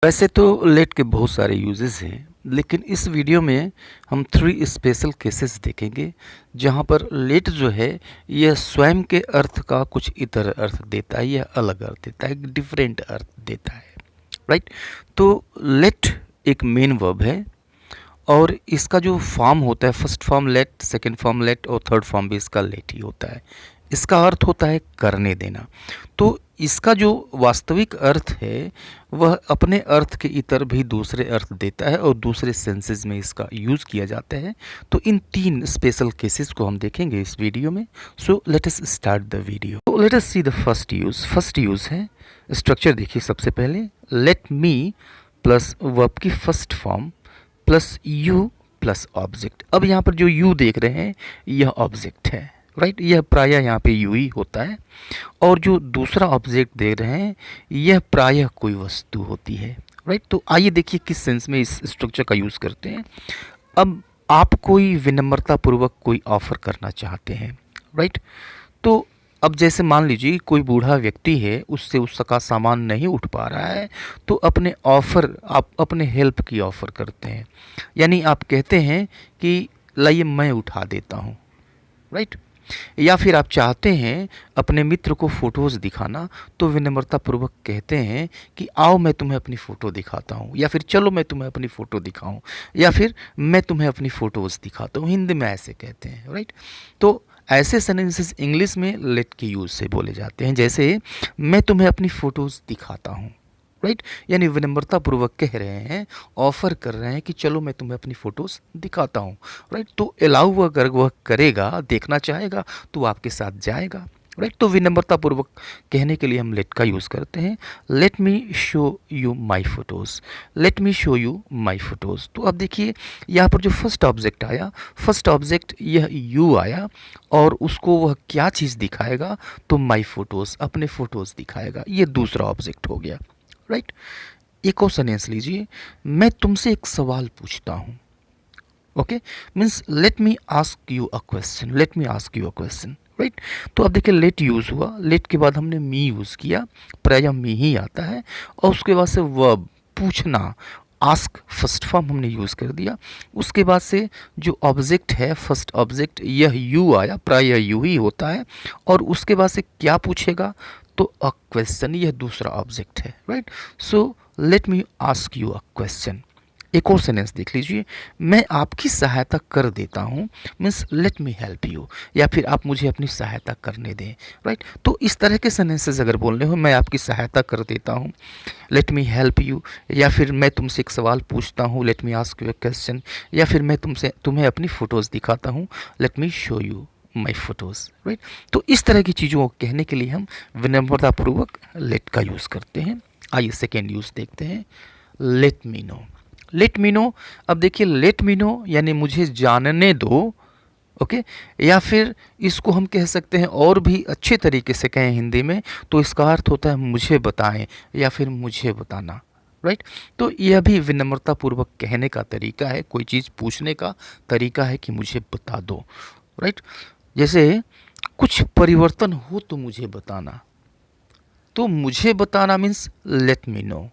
वैसे तो लेट के बहुत सारे यूजेस हैं, लेकिन इस वीडियो में हम 3 स्पेशल केसेस देखेंगे, जहाँ पर लेट जो है यह स्वयं के अर्थ का कुछ इतर अर्थ देता है, यह अलग अर्थ देता है, एक डिफरेंट अर्थ देता है, राइट। तो लेट एक मेन वर्ब है और इसका जो फॉर्म होता है, first form let, second form let और थर्ड फॉर्म भी इसका लेट ही होता है। इसका अर्थ होता है करने देना। तो इसका जो वास्तविक अर्थ है वह अपने अर्थ के इतर भी दूसरे अर्थ देता है और दूसरे सेंसेस में इसका यूज़ किया जाता है। तो इन 3 स्पेशल केसेस को हम देखेंगे इस वीडियो में। So let us start the video. तो let us see the first use. First use है, स्ट्रक्चर देखिए सबसे पहले, लेट मी प्लस वर्ब की first form plus you plus object. अब यहाँ पर जो यू देख रहे हैं यह ऑब्जेक्ट है, राइट। यह प्रायः यहाँ पे यू ही होता है और जो दूसरा ऑब्जेक्ट देख रहे हैं यह प्रायः कोई वस्तु होती है, राइट। तो आइए देखिए किस सेंस में इस स्ट्रक्चर का यूज़ करते हैं। अब आप कोई विनम्रतापूर्वक कोई ऑफ़र करना चाहते हैं, राइट। तो अब जैसे मान लीजिए कोई बूढ़ा व्यक्ति है, उससे उसका सामान नहीं उठ पा रहा है, तो अपने ऑफ़र, आप अपने हेल्प की ऑफ़र करते हैं, यानी आप कहते हैं कि लाइए मैं उठा देता हूँ, राइट। या फिर आप चाहते हैं अपने मित्र को फ़ोटोज़ दिखाना, तो विनम्रतापूर्वक कहते हैं कि आओ मैं तुम्हें अपनी फ़ोटो दिखाता हूँ, या फिर चलो मैं तुम्हें अपनी फ़ोटो दिखाऊँ, या फिर मैं तुम्हें अपनी फ़ोटोज़ दिखाता हूँ। हिंदी में ऐसे कहते हैं, राइट। तो ऐसे सेंटेंसेस इंग्लिश में लेट के यूज़ से बोले जाते हैं, जैसे मैं तुम्हें अपनी फ़ोटोज़ दिखाता हूँ, राइट। यानी विनम्रतापूर्वक कह रहे हैं, ऑफ़र कर रहे हैं कि चलो मैं तुम्हें अपनी फ़ोटोज़ दिखाता हूँ, राइट। तो अलाउ अगर वह करेगा, देखना चाहेगा तो आपके साथ जाएगा, राइट। तो विनम्रतापूर्वक कहने के लिए हम लेट का यूज़ करते हैं। Let me show you my photos, let me show you my photos. तो अब देखिए यहाँ पर जो फर्स्ट ऑब्जेक्ट आया, फर्स्ट ऑब्जेक्ट यह यू आया और उसको वह क्या चीज़ दिखाएगा, तो माई फ़ोटोज़, अपने फ़ोटोज़ दिखाएगा। ये दूसरा ऑब्जेक्ट हो गया, राइट। एक और सेंटेंस लीजिए, मैं तुमसे एक सवाल पूछता हूँ, okay. Means let me ask you a question, let me ask you a question, right. तो अब देखिए लेट यूज़ हुआ, लेट के बाद हमने मी यूज़ किया, प्रायः मी ही आता है, और उसके बाद से वर्ब पूछना, आस्क फर्स्ट फॉर्म हमने यूज़ कर दिया। उसके बाद से जो ऑब्जेक्ट है, फर्स्ट ऑब्जेक्ट यह यू आया, प्रायः यू ही होता है, और उसके बाद से क्या पूछेगा, तो अ क्वेश्चन, यह दूसरा ऑब्जेक्ट है, right. So let me ask you a question. एक और सेंटेंस देख लीजिए, मैं आपकी सहायता कर देता हूँ, means let me help you, या फिर आप मुझे अपनी सहायता करने दें, राइट। तो इस तरह के सेंटेंसेस अगर बोलने हो, मैं आपकी सहायता कर देता हूँ, लेट मी हेल्प यू, या फिर मैं तुमसे एक सवाल पूछता हूँ, let me ask you a question, या फिर मैं तुम्हें अपनी फ़ोटोज़ दिखाता हूँ, let me show you my photos, right. तो इस तरह की चीज़ों को कहने के लिए हम विनम्रतापूर्वक लेट का यूज़ करते हैं। आइए सेकेंड यूज़ देखते हैं, late me no. Late me no, अब देखिए लेट मी नो यानी मुझे जानने दो, ओके। या फिर इसको हम कह सकते हैं और भी अच्छे तरीके से कहें हिंदी में, तो इसका अर्थ होता है मुझे बताएं या फिर मुझे बताना, राइट। तो यह भी विनम्रतापूर्वक कहने का तरीका है, कोई चीज़ पूछने का तरीका है कि मुझे बता दो, राइट। जैसे कुछ परिवर्तन हो तो मुझे बताना, तो मुझे बताना मीन्स लेट मी नो,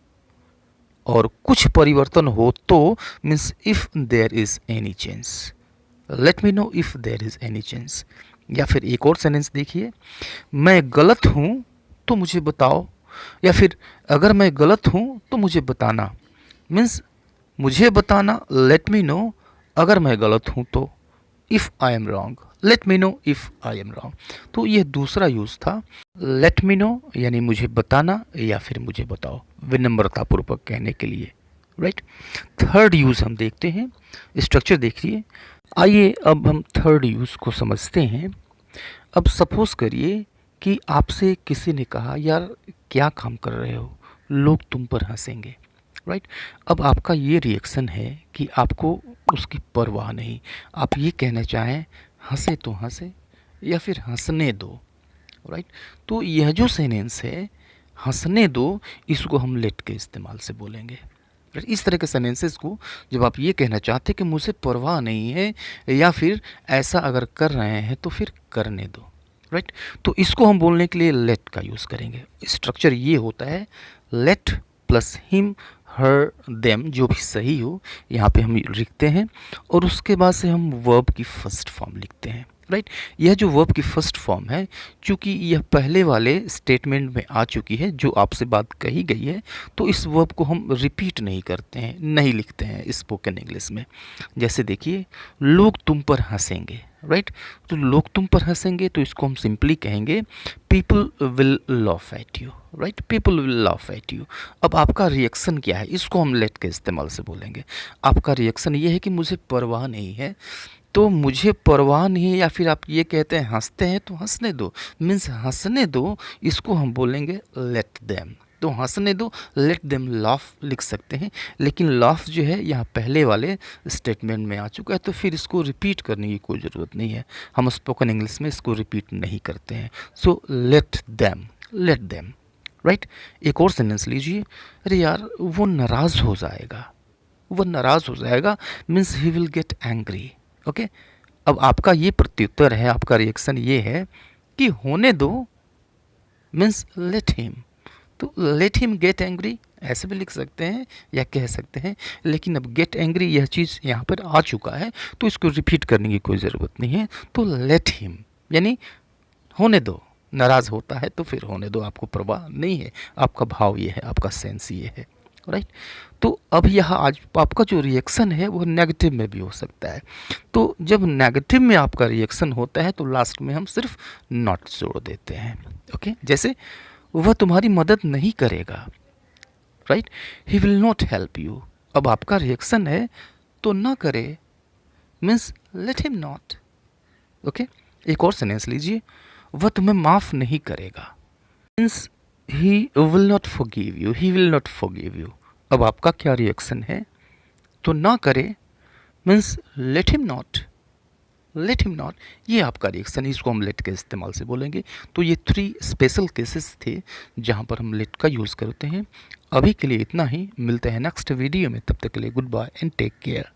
और कुछ परिवर्तन हो तो means if there is any change, let me know if there is any change. या फिर एक और सेंटेंस देखिए, मैं गलत हूँ तो मुझे बताओ, या फिर अगर मैं गलत हूँ तो मुझे बताना, मीन्स मुझे बताना, लेट मी नो, अगर मैं गलत हूँ तो, if I am wrong, late me know if I am wrong. तो यह दूसरा यूज़ था, लेट मी नो यानी मुझे बताना या फिर मुझे बताओ, विनम्रतापूर्वक कहने के लिए, राइट। थर्ड यूज़ हम देखते हैं, स्ट्रक्चर देखिए। आइए अब हम थर्ड यूज़ को समझते हैं। अब सपोज़ करिए कि आपसे किसी ने कहा यार क्या काम कर रहे हो, लोग तुम पर हंसेंगे, राइट। अब आपका ये रिएक्शन है कि आपको उसकी परवाह नहीं, आप ये कहना चाहें हंसे तो हंसे या फिर हंसने दो, राइट। तो यह जो सेंटेंस है हंसने दो, इसको हम लेट के इस्तेमाल से बोलेंगे, राइट। इस तरह के सेंटेंसेस को जब आप ये कहना चाहते हैं कि मुझे परवाह नहीं है या फिर ऐसा अगर कर रहे हैं तो फिर करने दो, राइट। तो इसको हम बोलने के लिए लेट का यूज़ करेंगे। स्ट्रक्चर ये होता है, late plus him her, them, जो भी सही हो यहाँ पे हम लिखते हैं और उसके बाद से हम वर्ब की फर्स्ट फॉर्म लिखते हैं, राइट। यह जो वर्ब की फर्स्ट फॉर्म है, चूँकि यह पहले वाले स्टेटमेंट में आ चुकी है जो आपसे बात कही गई है, तो इस वर्ब को हम रिपीट नहीं करते हैं, नहीं लिखते हैं स्पोकन इंग्लिश में। जैसे देखिए, लोग तुम पर हंसेंगे, राइट। तो लोग तुम पर हंसेंगे, तो इसको हम सिंपली कहेंगे people will laugh at you, right, people will laugh at you. अब आपका रिएक्शन क्या है, इसको हम लेट के इस्तेमाल से बोलेंगे। आपका रिएक्शन ये है कि मुझे परवाह नहीं है, तो मुझे परवाह नहीं है, या फिर आप ये कहते हैं हंसते हैं तो हंसने दो, मीन्स हंसने दो, इसको हम बोलेंगे लेट देम। तो हंसने दो, लेट देम लाफ लिख सकते हैं, लेकिन लाफ जो है यहाँ पहले वाले स्टेटमेंट में आ चुका है, तो फिर इसको रिपीट करने की कोई ज़रूरत नहीं है। हम स्पोकन इंग्लिश में इसको रिपीट नहीं करते हैं। So let them, right. एक और सेंटेंस लीजिए, अरे यार वो नाराज़ हो जाएगा, वो नाराज़ हो जाएगा, means he will get angry, okay. अब आपका ये प्रत्युत्तर है, आपका रिएक्शन ये है कि होने दो, मीन्स लेट हिम। तो लेट हिम गेट एंग्री ऐसे भी लिख सकते हैं या कह सकते हैं, लेकिन अब गेट एंग्री यह चीज़ यहाँ पर आ चुका है, तो इसको रिपीट करने की कोई ज़रूरत नहीं है। तो लेट हिम यानी होने दो, नाराज़ होता है तो फिर होने दो, आपको परवाह नहीं है, आपका भाव ये है, आपका सेंस ये है, राइट। तो अब यहाँ आज आपका जो रिएक्शन है वो नेगेटिव में भी हो सकता है। तो जब नेगेटिव में आपका रिएक्शन होता है तो लास्ट में हम सिर्फ नॉट जोड़ देते हैं, ओके। जैसे वह तुम्हारी मदद नहीं करेगा, right, he will not help you. अब आपका रिएक्शन है तो ना करे, means let him not, okay. एक और सेंटेंस लीजिए, वह तुम्हें माफ़ नहीं करेगा, means he will not forgive you, he will not forgive you. अब आपका क्या रिएक्शन है, तो ना करे, means let him not, let him not, ये आपका रिएक्शन है, इसको हम लेट के इस्तेमाल से बोलेंगे। तो ये 3 स्पेशल केसेस थे जहाँ पर हम लेट का यूज़ करते हैं। अभी के लिए इतना ही, मिलते हैं नेक्स्ट वीडियो में, तब तक के लिए goodbye and take care.